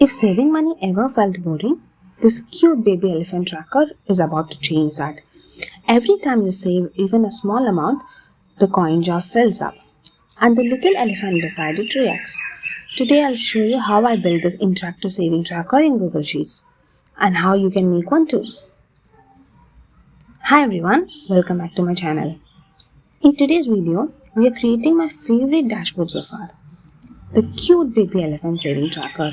If saving money ever felt boring, this cute baby elephant tracker is about to change that. Every time you save even a small amount, the coin jar fills up and the little elephant beside it reacts. Today I'll show you how I built this interactive saving tracker in Google Sheets and how you can make one too. Hi everyone, welcome back to my channel. In today's video, we are creating my favorite dashboard so far, the cute baby elephant saving tracker.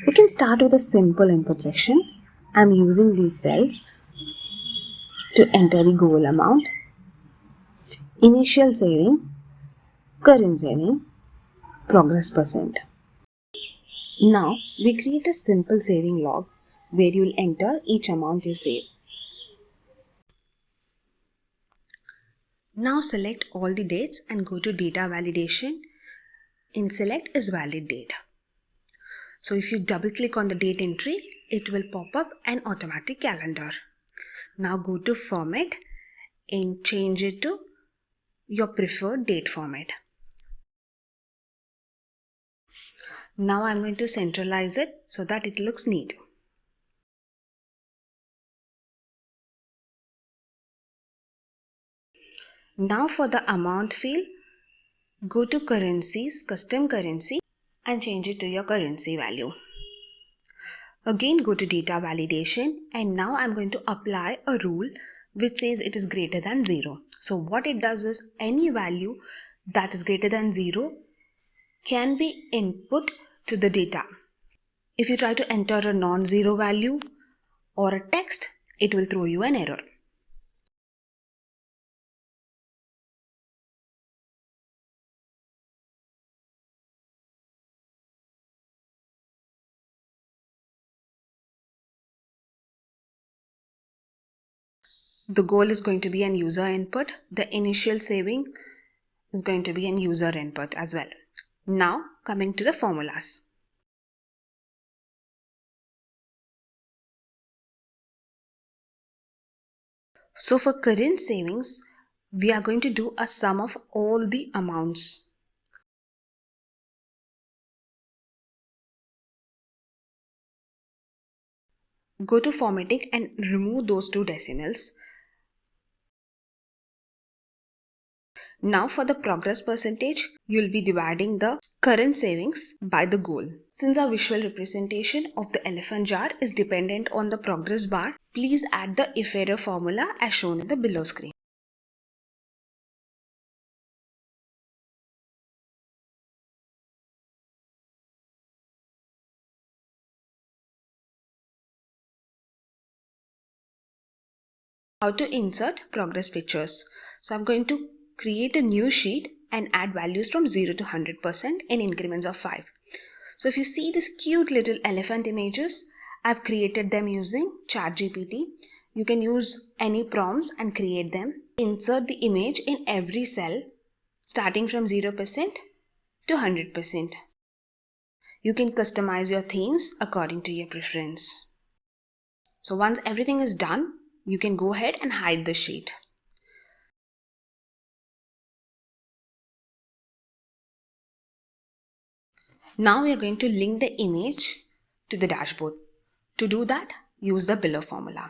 We can start with a simple input section. I'm using these cells to enter the goal amount, initial saving, current saving, progress percent. Now we create a simple saving log where you'll enter each amount you save. Now select all the dates and go to data validation. In select is valid date. So if you double click on the date entry, it will pop up an automatic calendar. Now go to format and change it to your preferred date format. Now I'm going to centralize it so that it looks neat. Now for the amount field, go to currencies, custom currency and change it to your currency value. Again go to data validation and now I'm going to apply a rule which says it is greater than 0. So what it does is any value that is greater than 0 can be input to the data. If you try to enter a non-zero value or a text, it will throw you an error. The goal is going to be an user input. The initial saving is going to be an user input as well. Now coming to the formulas. So for current savings, we are going to do a sum of all the amounts. Go to formatting and remove those two decimals. Now for the progress percentage, you'll be dividing the current savings by the goal. Since our visual representation of the elephant jar is dependent on the progress bar, please add the if error formula as shown in the below screen. How to insert progress pictures. So I'm going to create a new sheet and add values from 0 to 100% in increments of 5. So if you see these cute little elephant images, I've created them using ChatGPT. You can use any prompts and create them. Insert the image in every cell starting from 0% to 100%. You can customize your themes according to your preference. So once everything is done, you can go ahead and hide the sheet. Now we are going to link the image to the dashboard. To do that, use the below formula.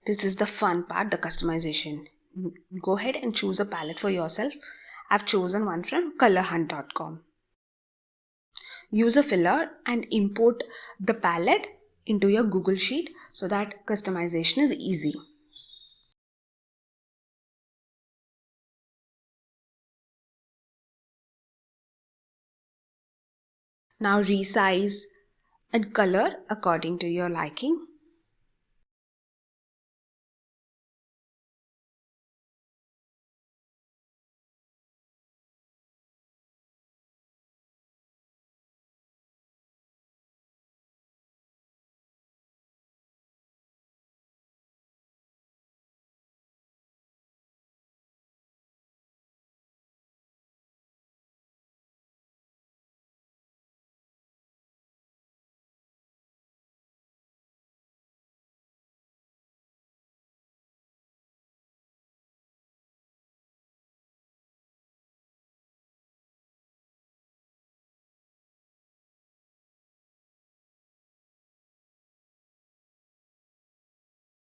This is the fun part, the customization. Go ahead and choose a palette for yourself. I've chosen one from colorhunt.com. Use a filler and import the palette into your Google Sheet so that customization is easy. Now resize and color according to your liking.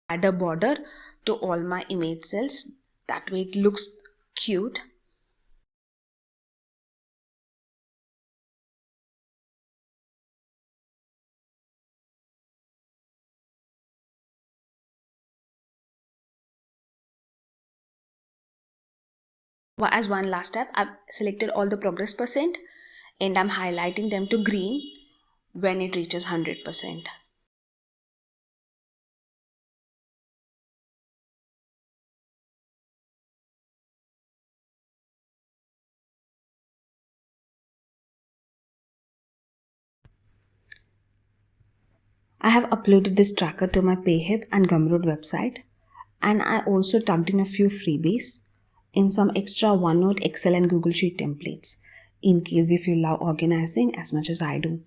Add a border to all my image cells. That way it looks cute. As one last step, I've selected all the progress percent and I'm highlighting them to green when it reaches 100%. I have uploaded this tracker to my Payhip and Gumroad website, and I also tucked in a few freebies in some extra OneNote, Excel, and Google Sheet templates in case if you love organizing as much as I do.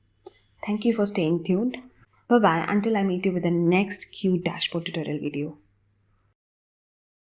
Thank you for staying tuned. Bye bye until I meet you with the next cute dashboard tutorial video.